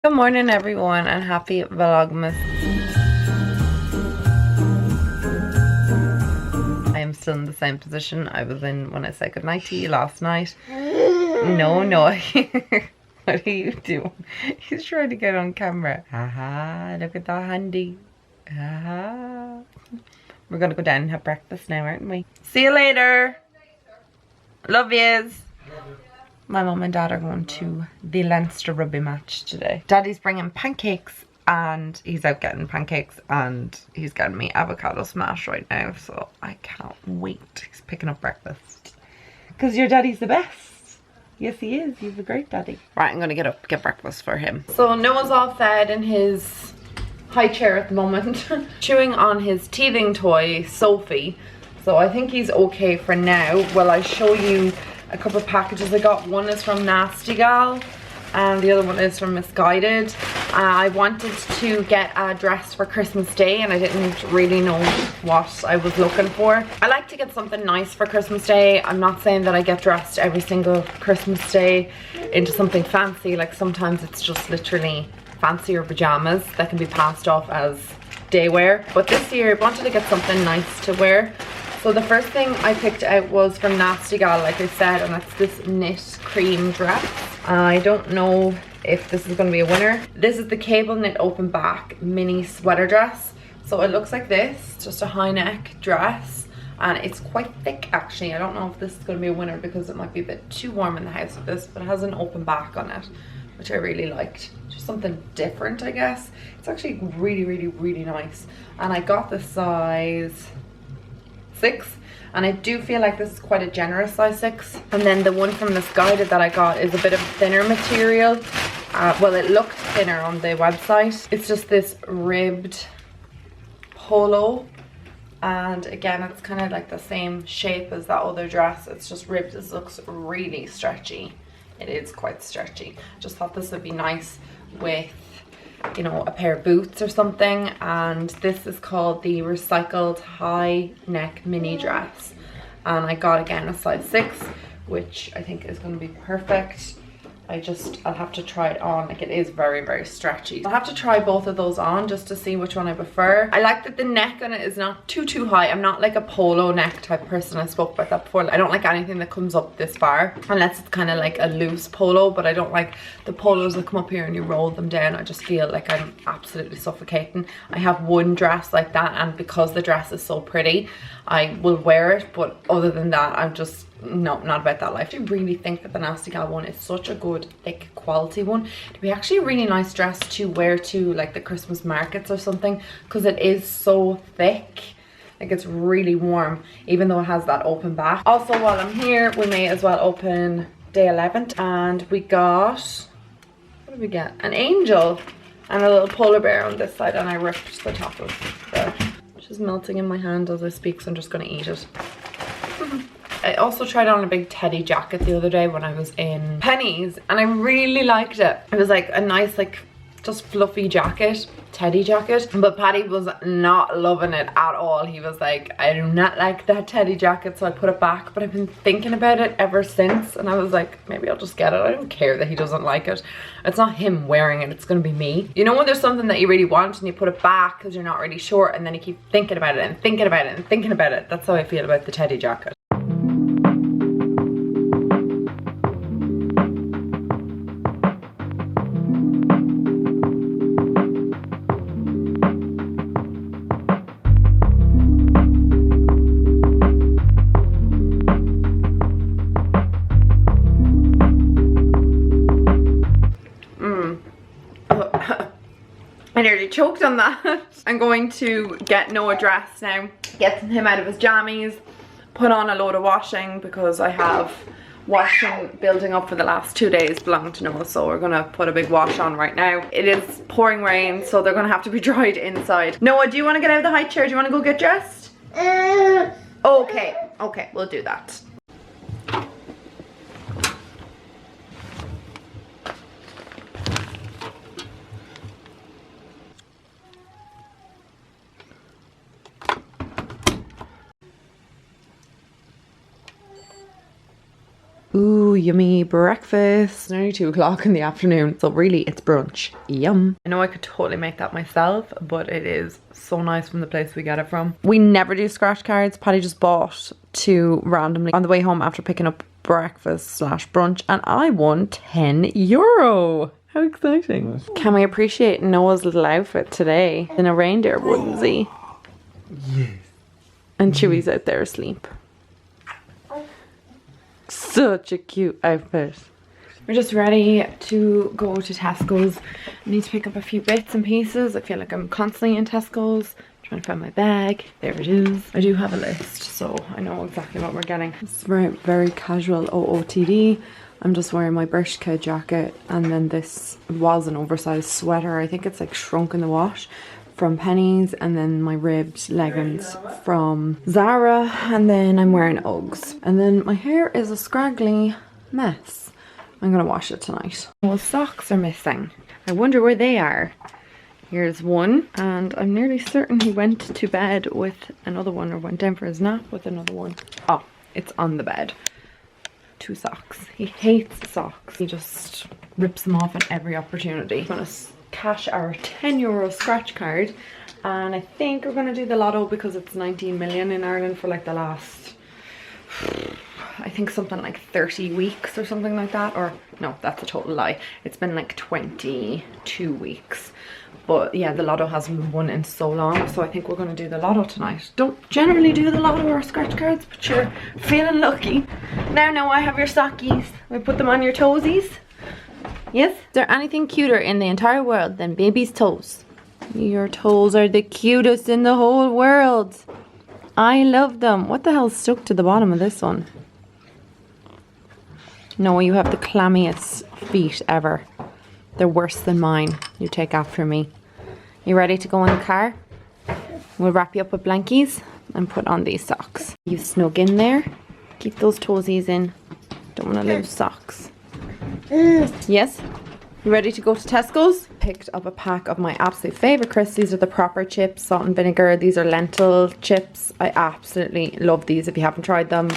Good morning everyone and happy Vlogmas. I am still in the same position I was in when I said goodnight to you last night. No. What are you doing? He's trying to get on camera. Haha, look at that handy. Haha. We're gonna go down and have breakfast now, aren't we? See you later. Love yous. My mum and dad are going to the Leinster rugby match today. Daddy's bringing pancakes and he's out getting pancakes and he's getting me avocado smash right now, so I can't wait. He's picking up breakfast. Because your daddy's the best. Yes, he is. He's a great daddy. Right, I'm gonna get up, get breakfast for him. So Noah's all fed in his high chair at the moment, chewing on his teething toy, Sophie. So I think he's okay for now. Well, I show you a couple of packages I got. One is from Nasty Gal and the other one is from Misguided. I wanted to get a dress for Christmas Day and I didn't really know what I was looking for. I like to get something nice for Christmas Day. I'm not saying that I get dressed every single Christmas Day into something fancy. Like sometimes it's just literally fancier pajamas that can be passed off as day wear. But this year I wanted to get something nice to wear. So the first thing I picked out was from Nasty Gal, like I said, and it's this knit cream dress. I don't know if this is going to be a winner. This is the cable knit open back mini sweater dress. So it looks like this, just a high neck dress. And it's quite thick actually. I don't know if this is going to be a winner because it might be a bit too warm in the house with this, but it has an open back on it, which I really liked. Just something different, I guess. It's actually really nice. And I got the size 6 and I do feel like this is quite a generous size 6. And then the one from Misguided that I got is a bit of thinner material. Well, it looked thinner on the website. It's just this ribbed polo, and again it's kind of like the same shape as that other dress. It's just ribbed. This looks really stretchy. It is quite stretchy. Just thought this would be nice with, you know, a pair of boots or something. And this is called the recycled high neck mini dress, and I got again a size 6, which I think is going to be perfect. I'll have to try it on. Like, it is very stretchy. I'll have to try both of those on just to see which one I prefer. I like that the neck on it is not too high. I'm not like a polo neck type person. I spoke about that before. I don't like anything that comes up this far unless it's kind of like a loose polo, but I don't like the polos that come up here and you roll them down. I just feel like I'm absolutely suffocating. I have one dress like that, and because the dress is so pretty, I will wear it, but other than that, I'm just no, not about that life. I really think that the Nasty Gal one is such a good thick quality one. It'd be actually a really nice dress to wear to like the Christmas markets or something, because it is so thick. Like, it's really warm even though it has that open back. Also, while I'm here, we may as well open day 11th, and we got, what did we get? An angel and a little polar bear on this side, and I ripped the top of the, which is melting in my hand as I speak, so I'm just gonna eat it. I also tried on a big teddy jacket the other day when I was in Penny's, and I really liked it. It was like a nice, like, just fluffy jacket, teddy jacket. But Paddy was not loving it at all. He was like, I do not like that teddy jacket, so I put it back. But I've been thinking about it ever since, and I was like, maybe I'll just get it. I don't care that he doesn't like it. It's not him wearing it, it's gonna be me. You know when there's something that you really want and you put it back because you're not really sure, and then you keep thinking about it and thinking about it and thinking about it? That's how I feel about the teddy jacket. I nearly choked on that. I'm going to get Noah dressed now, get him out of his jammies, put on a load of washing because I have washing building up for the last 2 days belonging to Noah, so we're gonna put a big wash on right now. It is pouring rain, so they're gonna have to be dried inside. Noah, do you want to get out of the high chair? Do you want to go get dressed? Okay, we'll do that. Ooh, yummy breakfast. It's nearly 2 o'clock in the afternoon, so really it's brunch. Yum. I know I could totally make that myself, but it is so nice from the place we get it from. We never do scratch cards. Patty just bought 2 randomly on the way home after picking up breakfast / brunch, and I won €10. How exciting. Can we appreciate Noah's little outfit today in a reindeer onesie? Yes. And Chewy's out there asleep. Such a cute outfit. We're just ready to go to Tesco's. I need to pick up a few bits and pieces. I feel like I'm constantly in Tesco's. Trying to find my bag. There it is. I do have a list, so I know exactly what we're getting. It's very casual OOTD. I'm just wearing my Bershka jacket, and then this was an oversized sweater. I think it's like shrunk in the wash from Penny's, and then my ribbed leggings from Zara, and then I'm wearing Uggs. And then my hair is a scraggly mess. I'm gonna wash it tonight. Well, socks are missing. I wonder where they are. Here's one, and I'm nearly certain he went to bed with another one, or went down for his nap with another one. Oh, it's on the bed. 2 socks. He hates socks. He just rips them off at every opportunity. I'm gonna cash our €10 scratch card, and I think we're gonna do the lotto because it's 19 million in Ireland for like the last, I think something like 30 weeks or something like that. Or no, that's a total lie. It's been like 22 weeks. But yeah, the lotto hasn't been won in so long, so I think we're going to do the lotto tonight. Don't generally do the lotto or scratch cards, but you're feeling lucky. Now I have your sockies. We put them on your toesies. Yes? Is there anything cuter in the entire world than baby's toes? Your toes are the cutest in the whole world. I love them. What the hell stuck to the bottom of this one? No, you have the clammiest feet ever. They're worse than mine. You take after me. You ready to go in the car? We'll wrap you up with blankies and put on these socks. You snug in there. Keep those toesies in. Don't want to lose socks. Yes? You ready to go to Tesco's? Picked up a pack of my absolute favourite crisps. These are the proper chips, salt and vinegar. These are lentil chips. I absolutely love these. If you haven't tried them,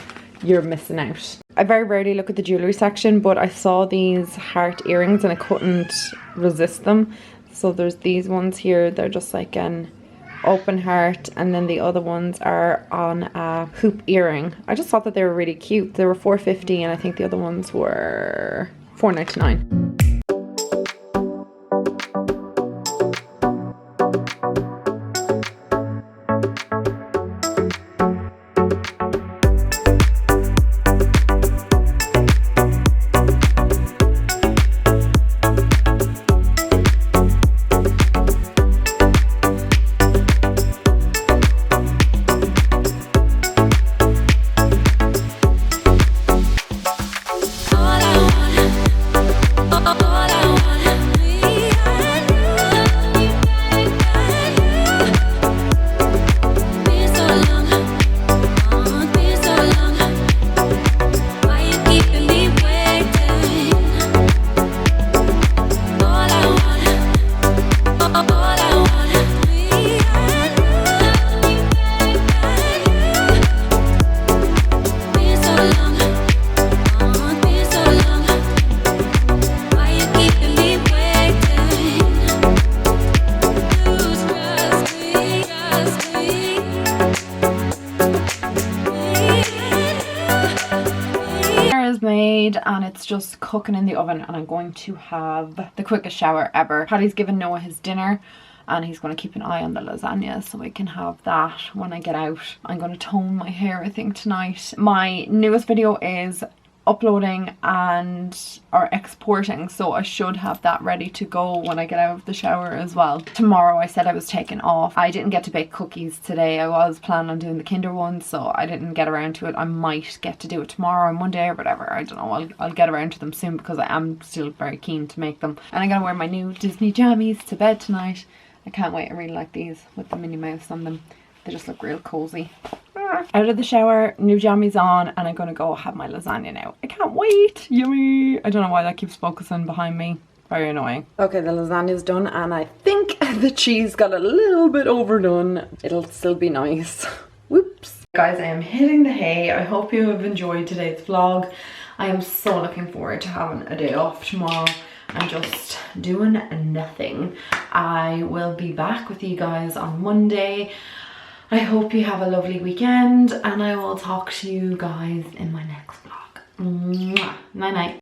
you're missing out. I very rarely look at the jewellery section, but I saw these heart earrings and I couldn't resist them. So there's these ones here. They're just like an open heart, and then the other ones are on a hoop earring. I just thought that they were really cute. They were $4.50, and I think the other ones were $4.99. Made, and it's just cooking in the oven, and I'm going to have the quickest shower ever. Paddy's given Noah his dinner, and he's going to keep an eye on the lasagna so I can have that when I get out. I'm going to tone my hair, I think, tonight. My newest video is uploading or exporting, so I should have that ready to go when I get out of the shower as well. Tomorrow I said I was taking off. I didn't get to bake cookies today. I was planning on doing the Kinder ones, so I didn't get around to it. I might get to do it tomorrow or Monday or whatever. I don't know. I'll get around to them soon because I am still very keen to make them. And I'm gonna wear my new Disney jammies to bed tonight. I can't wait. I really like these with the Minnie Mouse on them. They just look real cozy. Out of the shower, new jammies on, and I'm gonna go have my lasagna now. I can't wait. Yummy. I don't know why that keeps focusing behind me. Very annoying. Okay, the lasagna's done, and I think the cheese got a little bit overdone. It'll still be nice. Whoops. Guys, I am hitting the hay. I hope you have enjoyed today's vlog. I am so looking forward to having a day off tomorrow and just doing nothing. I will be back with you guys on Monday. I hope you have a lovely weekend, and I will talk to you guys in my next vlog. Mwah. Night night.